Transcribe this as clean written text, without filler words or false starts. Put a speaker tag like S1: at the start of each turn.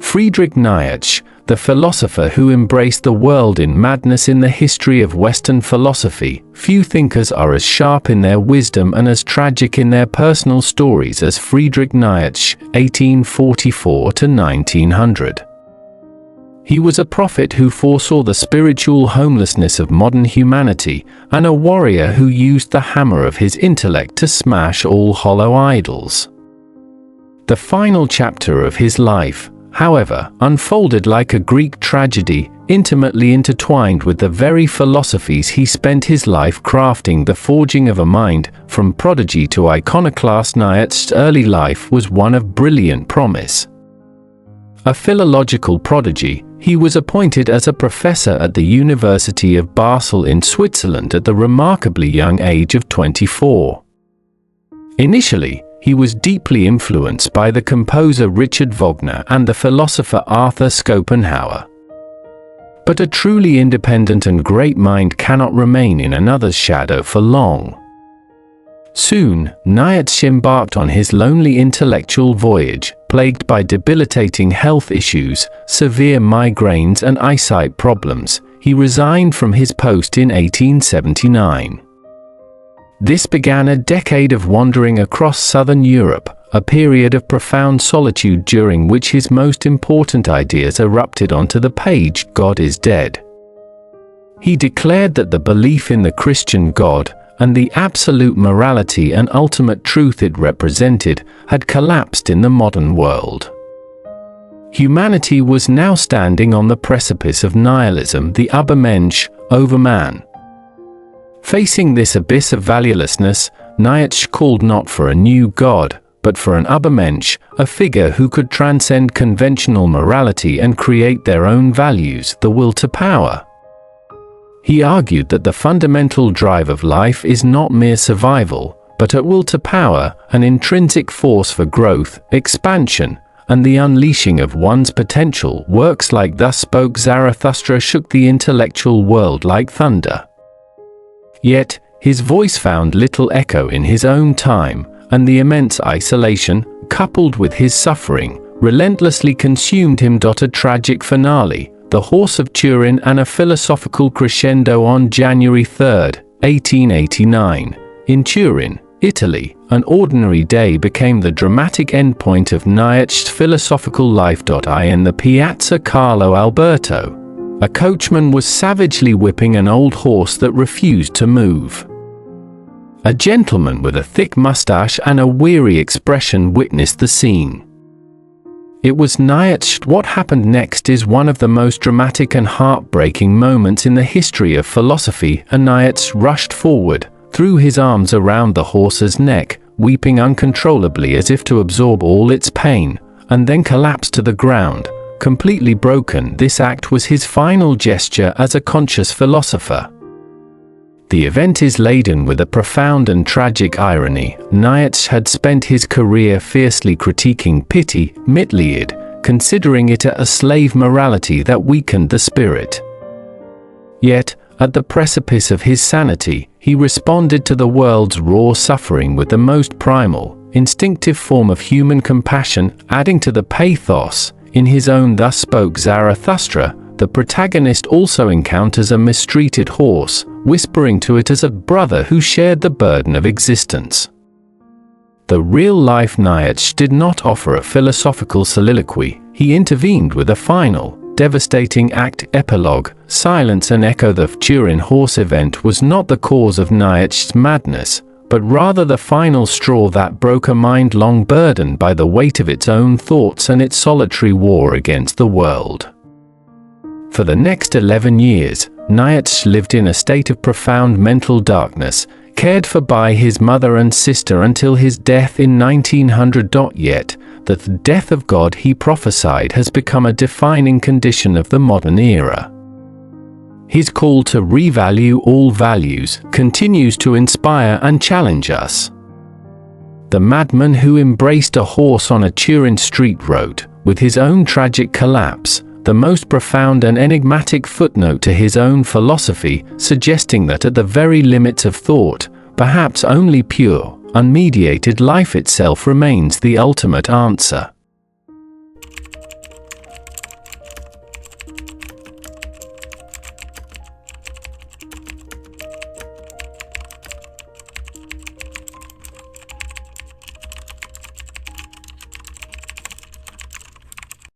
S1: Friedrich Nietzsche, the philosopher who embraced the world in madness. In the history of Western philosophy, few thinkers are as sharp in their wisdom and as tragic in their personal stories as Friedrich Nietzsche, 1844 to 1900. He was a prophet who foresaw the spiritual homelessness of modern humanity, and a warrior who used the hammer of his intellect to smash all hollow idols. The final chapter of his life, however, unfolded like a Greek tragedy, intimately intertwined with the very philosophies he spent his life crafting. The forging of a mind, from prodigy to iconoclast. Nietzsche's early life was one of brilliant promise. A philological prodigy, he was appointed as a professor at the University of Basel in Switzerland at the remarkably young age of 24. Initially, he was deeply influenced by the composer Richard Wagner and the philosopher Arthur Schopenhauer. But a truly independent and great mind cannot remain in another's shadow for long. Soon, Nietzsche embarked on his lonely intellectual voyage, plagued by debilitating health issues, severe migraines and eyesight problems. He resigned from his post in 1879. This began a decade of wandering across southern Europe, a period of profound solitude during which his most important ideas erupted onto the page. God is dead. He declared that the belief in the Christian God, and the absolute morality and ultimate truth it represented, had collapsed in the modern world. Humanity was now standing on the precipice of nihilism, the Übermensch, overman. Facing this abyss of valuelessness, Nietzsche called not for a new God, but for an Übermensch, a figure who could transcend conventional morality and create their own values, the will to power. He argued that the fundamental drive of life is not mere survival, but a will to power, an intrinsic force for growth, expansion, and the unleashing of one's potential. Works like Thus Spoke Zarathustra shook the intellectual world like thunder. Yet, his voice found little echo in his own time, and the immense isolation, coupled with his suffering, relentlessly consumed him. A tragic finale, The Horse of Turin, and a philosophical crescendo on January 3, 1889. In Turin, Italy, an ordinary day became the dramatic endpoint of Nietzsche's philosophical life. In the Piazza Carlo Alberto, a coachman was savagely whipping an old horse that refused to move. A gentleman with a thick mustache and a weary expression witnessed the scene. It was Nietzsche. What happened next is one of the most dramatic and heartbreaking moments in the history of philosophy. Nietzsche rushed forward, threw his arms around the horse's neck, weeping uncontrollably as if to absorb all its pain, and then collapsed to the ground, completely broken. This act was his final gesture as a conscious philosopher. The event is laden with a profound and tragic irony. Nietzsche had spent his career fiercely critiquing pity, Mitleid, considering it a slave morality that weakened the spirit. Yet, at the precipice of his sanity, he responded to the world's raw suffering with the most primal, instinctive form of human compassion, adding to the pathos. In his own Thus Spoke Zarathustra, the protagonist also encounters a mistreated horse, whispering to it as a brother who shared the burden of existence. The real-life Nietzsche did not offer a philosophical soliloquy. He intervened with a final, devastating act. Epilogue. Silence. An echo. The Turin horse event was not the cause of Nietzsche's madness, but rather the final straw that broke a mind long burdened by the weight of its own thoughts and its solitary war against the world. For the next 11 years, Nietzsche lived in a state of profound mental darkness, cared for by his mother and sister until his death in 1900. Yet, the death of God he prophesied has become a defining condition of the modern era. His call to revalue all values continues to inspire and challenge us. The madman who embraced a horse on a Turin street wrote, with his own tragic collapse, the most profound and enigmatic footnote to his own philosophy, suggesting that at the very limits of thought, perhaps only pure, unmediated life itself remains the ultimate answer.